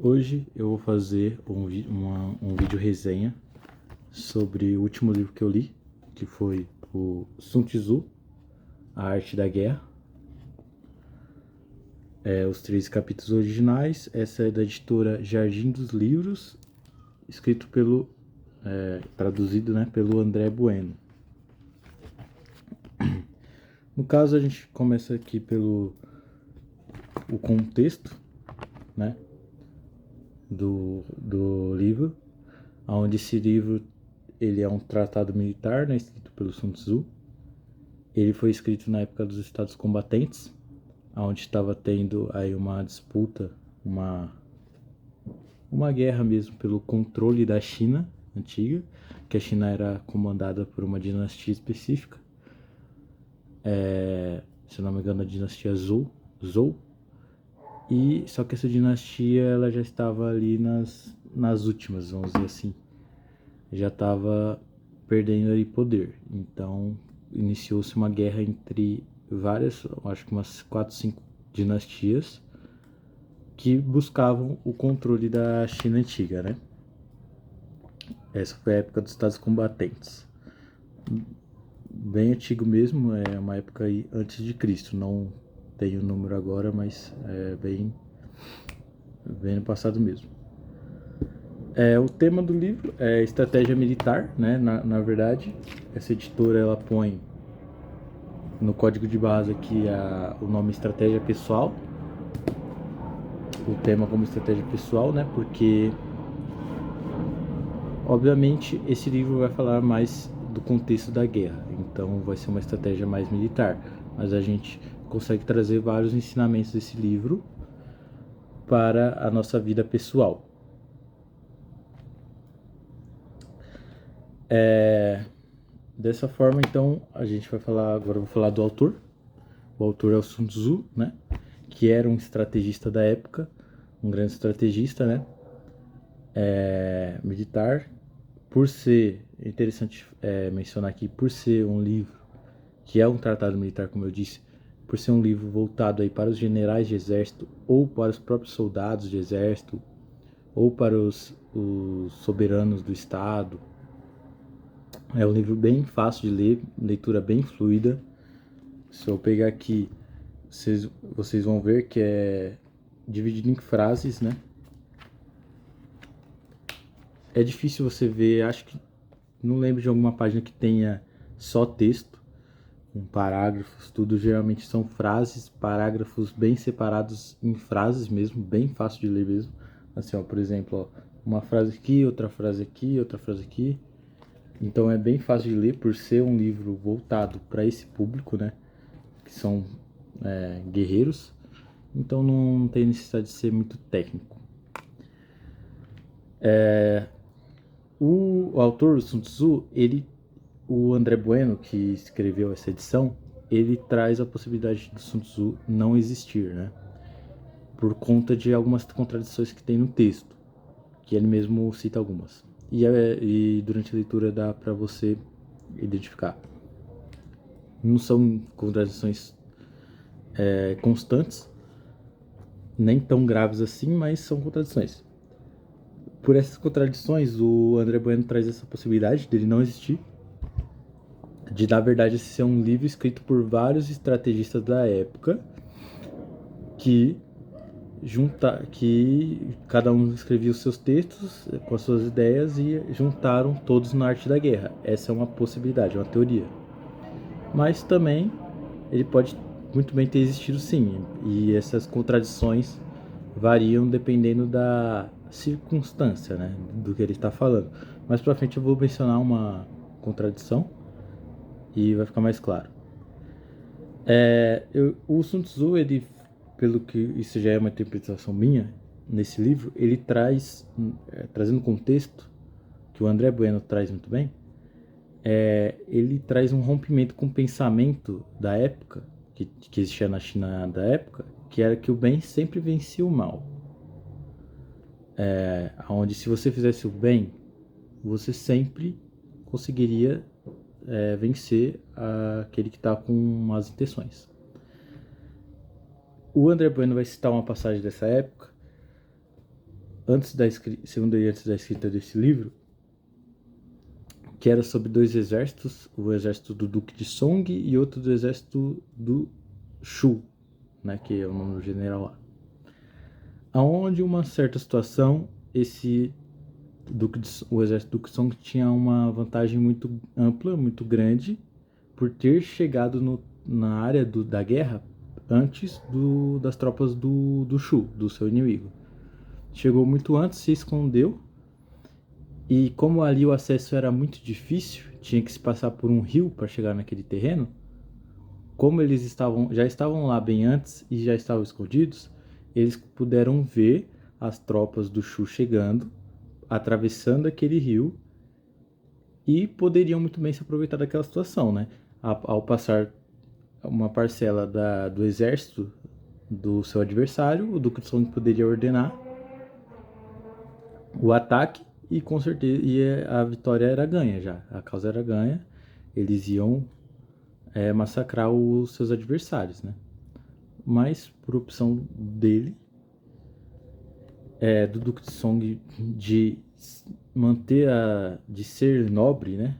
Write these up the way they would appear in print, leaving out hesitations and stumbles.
Hoje eu vou fazer um vídeo resenha sobre o último livro que eu li, que foi o Sun Tzu, A Arte da Guerra. Os 3 capítulos originais. Essa é da editora Jardim dos Livros, escrito traduzido, pelo André Bueno. No caso, a gente começa aqui pelo o contexto, do livro, onde esse livro ele é um tratado militar, escrito pelo Sun Tzu. Ele foi escrito na época dos Estados Combatentes, onde estava tendo aí uma disputa, uma guerra mesmo pelo controle da China antiga, que a China era comandada por uma dinastia específica, se não me engano a dinastia Zhou, e só que essa dinastia ela já estava ali nas últimas, vamos dizer assim, já estava perdendo ali poder. Então iniciou-se uma guerra entre várias, acho que umas 4, 5 dinastias que buscavam o controle da China antiga, Essa foi a época dos Estados Combatentes, bem antigo mesmo, é uma época aí antes de Cristo, não tenho o número agora, mas é bem no passado mesmo. O tema do livro é estratégia militar, na verdade. Essa editora ela põe no código de base aqui o nome estratégia pessoal, o tema como estratégia pessoal, porque obviamente esse livro vai falar mais do contexto da guerra, então vai ser uma estratégia mais militar, mas a gente consegue trazer vários ensinamentos desse livro para a nossa vida pessoal. Dessa forma, então, a gente vai falar, agora eu vou falar do autor. O autor é o Sun Tzu, que era um estrategista da época, um grande estrategista, militar. Por ser, interessante mencionar aqui, por ser um livro que é um tratado militar, como eu disse, por ser um livro voltado aí para os generais de exército ou para os próprios soldados de exército ou para os soberanos do estado. É um livro bem fácil de ler, leitura bem fluida. Se eu pegar aqui, vocês vão ver que é dividido em frases, É difícil você ver, acho que não lembro de alguma página que tenha só texto, com parágrafos, tudo geralmente são frases, parágrafos bem separados em frases mesmo, bem fácil de ler mesmo. Assim, por exemplo, uma frase aqui, outra frase aqui, outra frase aqui. Então é bem fácil de ler por ser um livro voltado para esse público, que são guerreiros. Então não tem necessidade de ser muito técnico. O autor, o Sun Tzu, o André Bueno, que escreveu essa edição, ele traz a possibilidade do Sun Tzu não existir, por conta de algumas contradições que tem no texto, que ele mesmo cita algumas. E durante a leitura dá para você identificar. Não são contradições constantes, nem tão graves assim, mas são contradições. Por essas contradições, o André Bueno traz essa possibilidade dele não existir, de na verdade esse ser um livro escrito por vários estrategistas da época que cada um escrevia os seus textos com as suas ideias e juntaram todos na arte da guerra. Essa é uma possibilidade, uma teoria. Mas também ele pode muito bem ter existido sim, e essas contradições variam dependendo da circunstância, do que ele está falando. Mais pra frente eu vou mencionar uma contradição e vai ficar mais claro. O Sun Tzu, ele, pelo que isso já é uma interpretação minha, nesse livro, ele trazendo contexto, que o André Bueno traz muito bem, ele traz um rompimento com o pensamento da época, que existia na China da época, que era que o bem sempre vencia o mal. Onde se você fizesse o bem, você sempre conseguiria vencer aquele que está com más intenções. O André Bueno vai citar uma passagem dessa época segundo ele, antes da escrita desse livro, que era sobre dois exércitos, o exército do Duque de Song e outro do exército do Shu, né, que é o nome do general lá. Aonde uma certa situação, o exército do Duque de Song tinha uma vantagem muito ampla, muito grande, por ter chegado na área da guerra antes das tropas do Shu, do seu inimigo. Chegou muito antes, se escondeu, e como ali o acesso era muito difícil, tinha que se passar por um rio para chegar naquele terreno, como eles já estavam lá bem antes e já estavam escondidos, eles puderam ver as tropas do Shu chegando, atravessando aquele rio, e poderiam muito bem se aproveitar daquela situação, né? Ao passar uma parcela do exército do seu adversário, o Duque de Song poderia ordenar o ataque e com certeza a vitória era ganha já, a causa era ganha, eles iam massacrar os seus adversários, né? Mas por opção dele, do Duque de Song, de de ser nobre, né?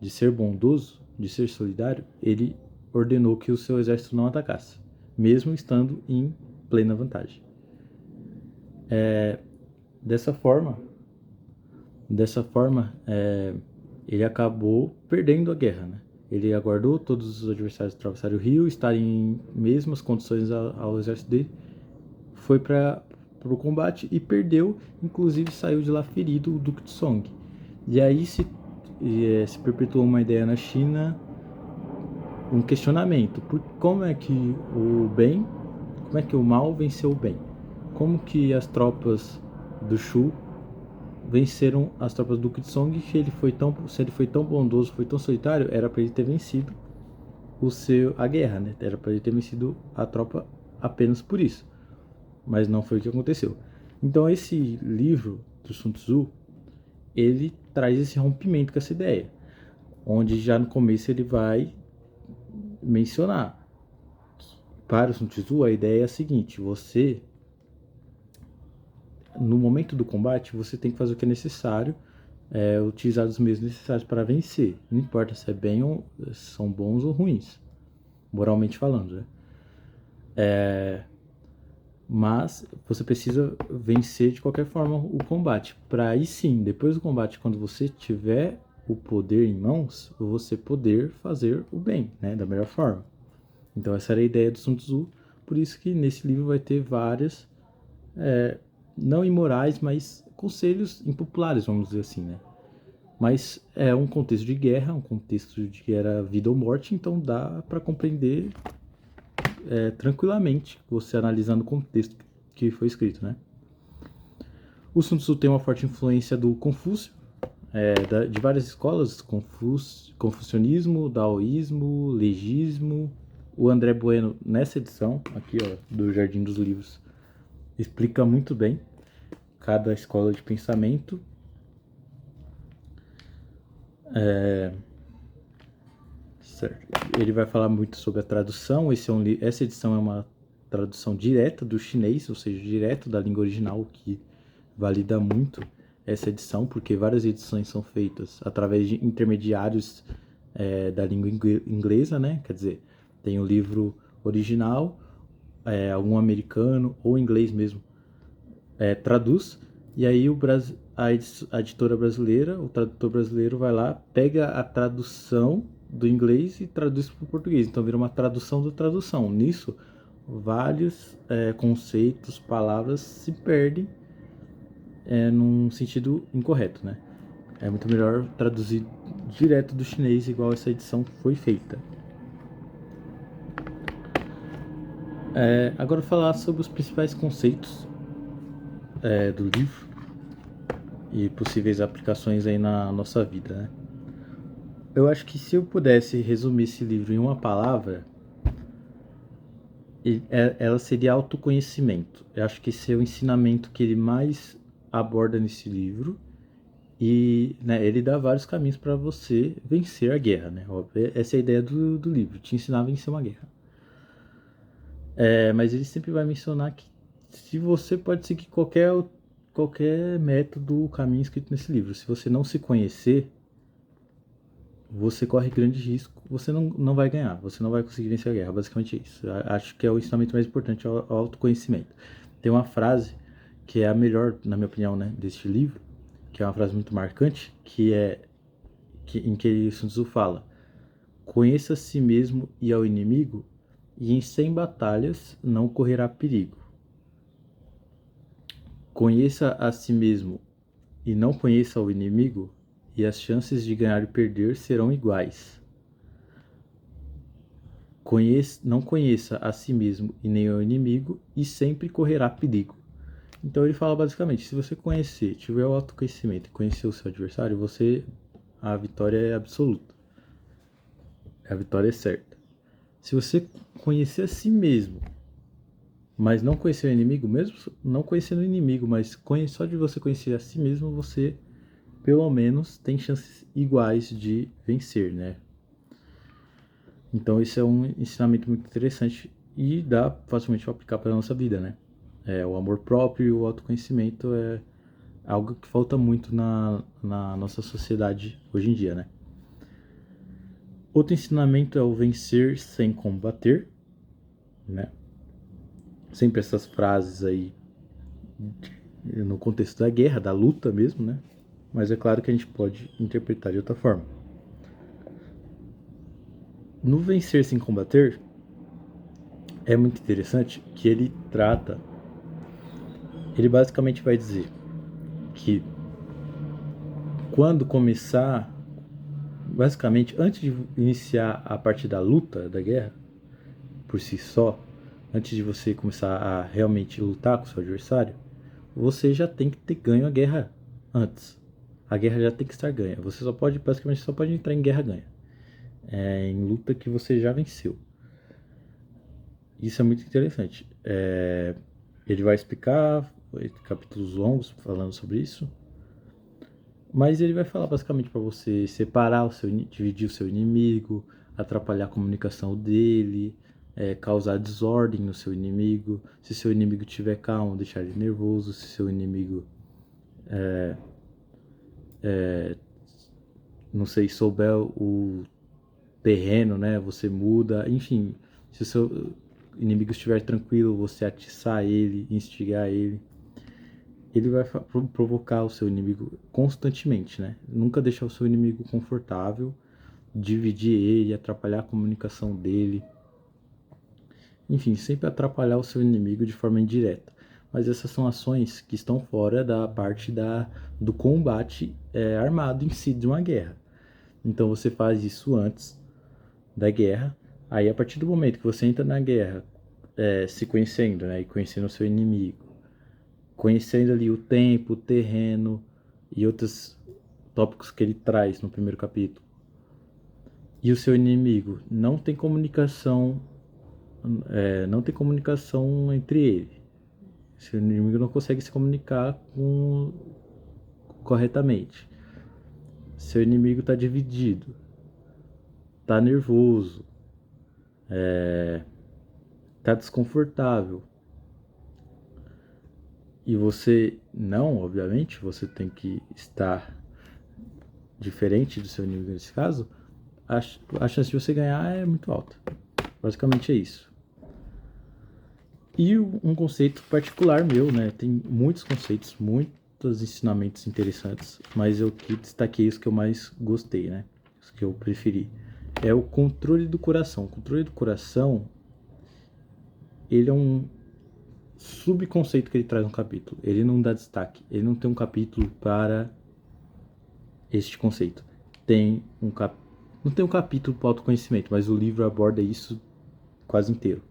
De ser bondoso, de ser solidário, ele ordenou que o seu exército não atacasse, mesmo estando em plena vantagem. Dessa forma, ele acabou perdendo a guerra, né? Ele aguardou todos os adversários atravessarem o rio, estarem em mesmas condições ao exército dele, foi para o combate e perdeu, inclusive saiu de lá ferido o Duque de Song. E aí se perpetuou uma ideia na China, um questionamento: como é que o mal venceu o bem? Como que as tropas do Shu venceram as tropas do Duque de Song? Se ele foi tão bondoso, foi tão solitário, era para ele ter vencido a guerra, né? Era para ele ter vencido a tropa apenas por isso. Mas não foi o que aconteceu. Então esse livro do Sun Tzu, ele traz esse rompimento com essa ideia, onde já no começo ele vai mencionar para o Sun Tzu a ideia é a seguinte: você, no momento do combate, você tem que fazer o que é necessário, utilizar os meios necessários para vencer. Não importa se são bons ou ruins, moralmente falando, né? Mas você precisa vencer de qualquer forma o combate. Para aí sim, depois do combate, quando você tiver o poder em mãos, você poder fazer o bem, né? Da melhor forma. Então essa era a ideia do Sun Tzu. Por isso que nesse livro vai ter várias, não imorais, mas conselhos impopulares, vamos dizer assim, né? Mas é um contexto de guerra, um contexto de que era vida ou morte, então dá para compreender tranquilamente, você analisando o contexto que foi escrito, né? O Sun Tzu tem uma forte influência do Confúcio, de várias escolas: confucionismo, daoísmo, legismo. O André Bueno, nessa edição aqui, ó, do Jardim dos Livros, explica muito bem cada escola de pensamento. Certo. Ele vai falar muito sobre a tradução. Essa edição é uma tradução direta do chinês, ou seja, direto da língua original, o que valida muito essa edição, porque várias edições são feitas através de intermediários da língua inglesa, né? Quer dizer, tem o livro original, algum americano ou inglês mesmo traduz, e aí a editora brasileira, o tradutor brasileiro vai lá, pega a tradução do inglês e traduz para o português. Então vira uma tradução da tradução. Nisso, vários conceitos, palavras se perdem num sentido incorreto, né? É muito melhor traduzir direto do chinês, igual essa edição foi feita. Agora falar sobre os principais conceitos do livro e possíveis aplicações aí na nossa vida, né? Eu acho que se eu pudesse resumir esse livro em uma palavra, ela seria autoconhecimento. Eu acho que esse é o ensinamento que ele mais aborda nesse livro. E, né, ele dá vários caminhos para você vencer a guerra, né? Essa é a ideia do livro, te ensinar a vencer uma guerra. Mas ele sempre vai mencionar que se você pode seguir qualquer qualquer método, caminho escrito nesse livro. Se você não se conhecer, você corre grande risco, você não vai ganhar, você não vai conseguir vencer a guerra, basicamente é isso. Acho que é o ensinamento mais importante, é o autoconhecimento. Tem uma frase que é a melhor, na minha opinião, né, deste livro, que é uma frase muito marcante, em que Sun Tzu fala: conheça a si mesmo e ao inimigo, e em 100 batalhas não correrá perigo. Conheça a si mesmo e não conheça o inimigo, e as chances de ganhar e perder serão iguais. Não conheça a si mesmo e nem o inimigo, e sempre correrá perigo. Então ele fala basicamente, se você conhecer, tiver o autoconhecimento e conhecer o seu adversário, a vitória é absoluta. A vitória é certa. Se você conhecer a si mesmo, mas não conhecer o inimigo, mesmo não conhecendo o inimigo, mas só de você conhecer a si mesmo, você pelo menos tem chances iguais de vencer, né? Então esse é um ensinamento muito interessante e dá facilmente para aplicar para a nossa vida, né? O amor próprio e o autoconhecimento é algo que falta muito na nossa sociedade hoje em dia, né? Outro ensinamento é o vencer sem combater, né? Sempre essas frases aí no contexto da guerra, da luta mesmo, né? Mas é claro que a gente pode interpretar de outra forma. No vencer sem combater, é muito interessante que ele basicamente vai dizer que quando começar, basicamente antes de iniciar a parte da luta, da guerra, por si só, antes de você começar a realmente lutar com o seu adversário, você já tem que ter ganho a guerra antes. A guerra já tem que estar ganha. Você basicamente só pode entrar em guerra ganha. Em luta que você já venceu. Isso é muito interessante. Ele vai explicar capítulos longos falando sobre isso. Mas ele vai falar basicamente para você dividir o seu inimigo, atrapalhar a comunicação dele, causar desordem no seu inimigo. Se seu inimigo estiver calmo, deixar ele nervoso. Se seu inimigo, não sei, souber o terreno, né, você muda. Enfim, se o seu inimigo estiver tranquilo, você atiçar ele, instigar ele. Ele vai provocar o seu inimigo constantemente, né? Nunca deixar o seu inimigo confortável, dividir ele, atrapalhar a comunicação dele. Enfim, sempre atrapalhar o seu inimigo de forma indireta. Mas essas são ações que estão fora da parte do combate armado em si de uma guerra. Então você faz isso antes da guerra. Aí a partir do momento que você entra na guerra, se conhecendo, né, e conhecendo o seu inimigo, conhecendo ali o tempo, o terreno e outros tópicos que ele traz no primeiro capítulo. E o seu inimigo não tem comunicação, entre ele. Seu inimigo não consegue se comunicar corretamente. Seu inimigo está dividido, está nervoso, está desconfortável. E você não, obviamente, você tem que estar diferente do seu inimigo nesse caso, a chance de você ganhar é muito alta. Basicamente é isso. E um conceito particular meu, né? Tem muitos conceitos, muitos ensinamentos interessantes, mas eu que destaquei os que eu mais gostei, né? Os que eu preferi. É o controle do coração. O controle do coração, ele é um subconceito que ele traz no capítulo. Ele não dá destaque. Ele não tem um capítulo para este conceito. Não tem um capítulo para autoconhecimento, mas o livro aborda isso quase inteiro.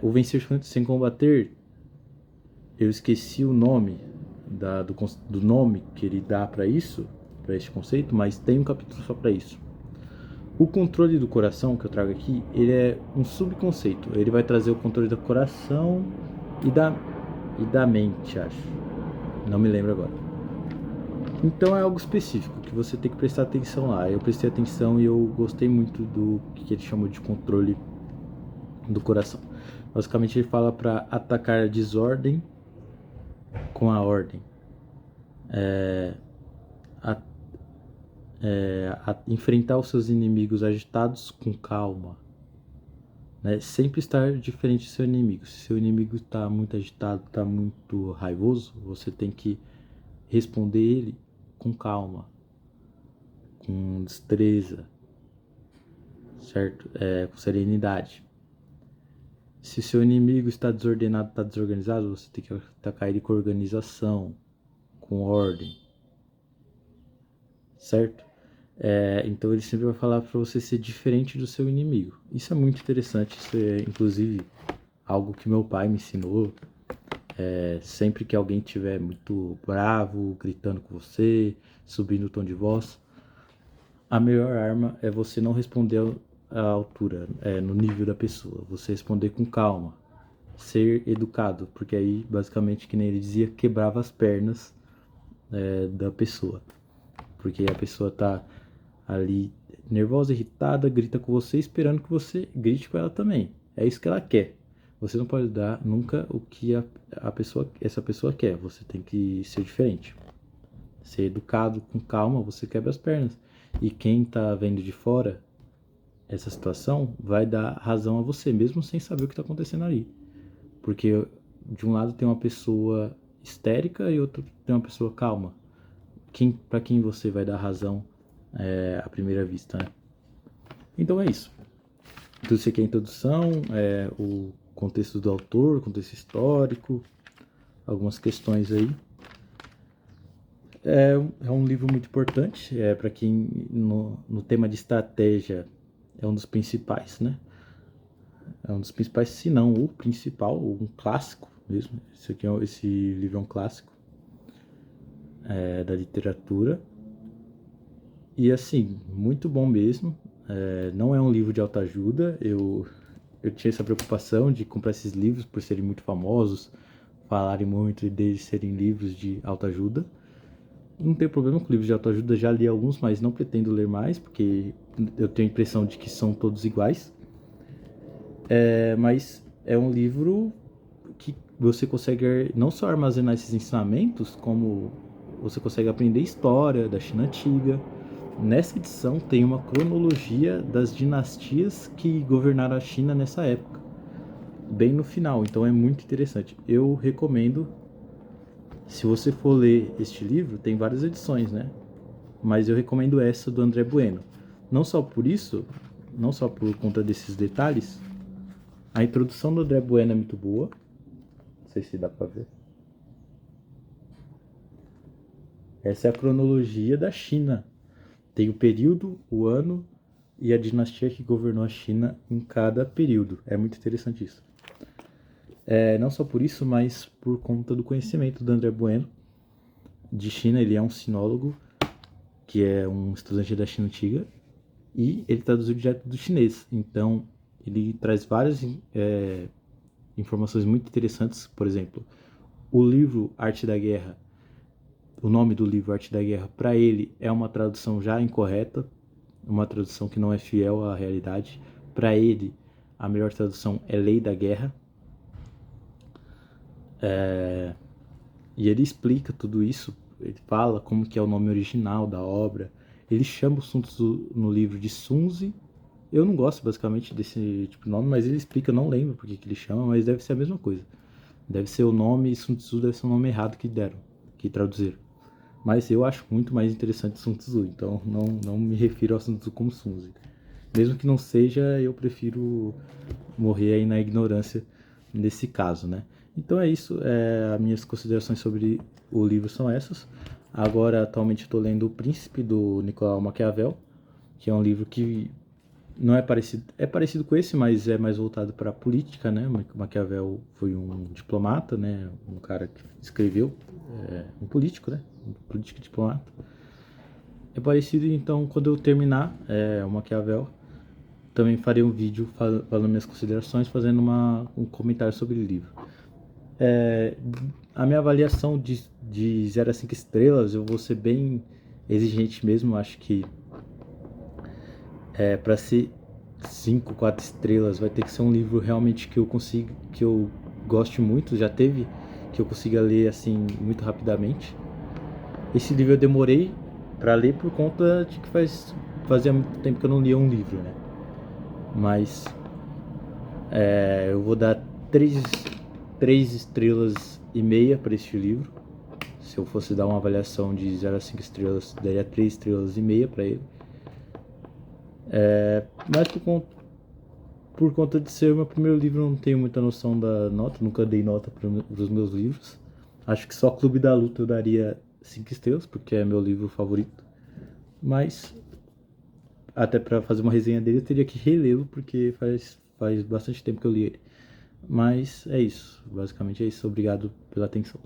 O vencer sem combater, eu esqueci o nome do nome que ele dá para isso, para este conceito, mas tem um capítulo só para isso. O controle do coração que eu trago aqui, ele é um subconceito. Ele vai trazer o controle do coração e da mente, acho. Não me lembro agora. Então é algo específico que você tem que prestar atenção lá. Eu prestei atenção e eu gostei muito do que ele chamou de controle do coração. Basicamente ele fala para atacar a desordem com a ordem, a, a enfrentar os seus inimigos agitados com calma, né? Sempre estar diferente do seu inimigo. Se seu inimigo está muito agitado, está muito raivoso, você tem que responder ele com calma, com destreza, certo? Com serenidade. Se seu inimigo está desordenado, está desorganizado, você tem que atacar ele com organização, com ordem, certo? Então ele sempre vai falar para você ser diferente do seu inimigo. Isso é muito interessante, isso é inclusive algo que meu pai me ensinou. Sempre que alguém estiver muito bravo, gritando com você, subindo o tom de voz, a melhor arma é você não responder à altura, no nível da pessoa. Você responder com calma, ser educado, porque aí, basicamente, que nem ele dizia, quebrava as pernas da pessoa. Porque a pessoa tá ali nervosa, irritada, grita com você, esperando que você grite com ela também. É isso que ela quer. Você não pode dar nunca o que essa pessoa quer. Você tem que ser diferente. Ser educado, com calma, você quebra as pernas. E quem tá vendo de fora essa situação vai dar razão a você, mesmo sem saber o que tá acontecendo ali. Porque de um lado tem uma pessoa histérica e outro tem uma pessoa calma. Para quem você vai dar razão à primeira vista, né? Então é isso. Tudo isso aqui é a introdução, o contexto do autor, contexto histórico, algumas questões aí. É um livro muito importante, para quem no tema de estratégia é um dos principais, né? É um dos principais, se não o principal, um clássico mesmo. Esse livro é um clássico da literatura. E assim, muito bom mesmo. Não é um livro de autoajuda. Eu tinha essa preocupação de comprar esses livros por serem muito famosos, falarem muito e deles serem livros de autoajuda. Não tenho problema com livros de autoajuda, já li alguns, mas não pretendo ler mais, porque eu tenho a impressão de que são todos iguais. Mas é um livro que você consegue não só armazenar esses ensinamentos, como você consegue aprender história da China Antiga. Nessa edição tem uma cronologia das dinastias que governaram a China nessa época, bem no final, então é muito interessante. Eu recomendo, se você for ler este livro, tem várias edições, né? Mas eu recomendo essa do André Bueno. Não só por isso, não só por conta desses detalhes, a introdução do André Bueno é muito boa. Não sei se dá pra ver. Essa é a cronologia da China. Tem o período, o ano e a dinastia que governou a China em cada período. É muito interessante isso. Não só por isso, mas por conta do conhecimento do André Bueno de China. Ele é um sinólogo, que é um estudante da China Antiga, e ele traduziu direto do chinês. Então, ele traz várias informações muito interessantes. Por exemplo, o livro Arte da Guerra, o nome do livro Arte da Guerra, para ele é uma tradução já incorreta, uma tradução que não é fiel à realidade. Para ele, a melhor tradução é Lei da Guerra. E ele explica tudo isso, ele fala como que é o nome original da obra. Ele chama o Sun Tzu no livro de Sunzi. Eu não gosto basicamente desse tipo de nome, mas ele explica, eu não lembro porque que ele chama, mas deve ser a mesma coisa. Deve ser o nome, e Sun Tzu deve ser o nome errado que deram, que traduziram. Mas eu acho muito mais interessante Sun Tzu, então não me refiro ao Sun Tzu como Sunzi. Mesmo que não seja, eu prefiro morrer aí na ignorância nesse caso, né? Então é isso, as minhas considerações sobre o livro são essas. Agora, atualmente, estou lendo O Príncipe, do Nicolau Maquiavel, que é um livro que não é parecido, é parecido com esse, mas é mais voltado para a política, né? Maquiavel foi um diplomata, né? Um cara que escreveu, um político, né? Um político diplomata. É parecido, então, quando eu terminar o Maquiavel, também farei um vídeo falando minhas considerações, fazendo um comentário sobre o livro. A minha avaliação de 0 a 5 estrelas, eu vou ser bem exigente mesmo. Acho que para ser 5, 4 estrelas vai ter que ser um livro realmente que eu consiga, que eu goste muito. Já teve que eu consiga ler assim muito rapidamente. Esse livro eu demorei para ler por conta de que fazia muito tempo que eu não lia um livro, né? Mas eu vou dar 3,5 estrelas para este livro. Se eu fosse dar uma avaliação de 0 a 5 estrelas, daria 3,5 estrelas para ele. Mas por conta de ser o meu primeiro livro, eu não tenho muita noção da nota, nunca dei nota para os meus livros. Acho que só Clube da Luta eu daria 5 estrelas, porque é meu livro favorito. Mas, até para fazer uma resenha dele, eu teria que relê-lo, porque faz bastante tempo que eu li ele. Mas é isso, basicamente é isso. Obrigado pela atenção.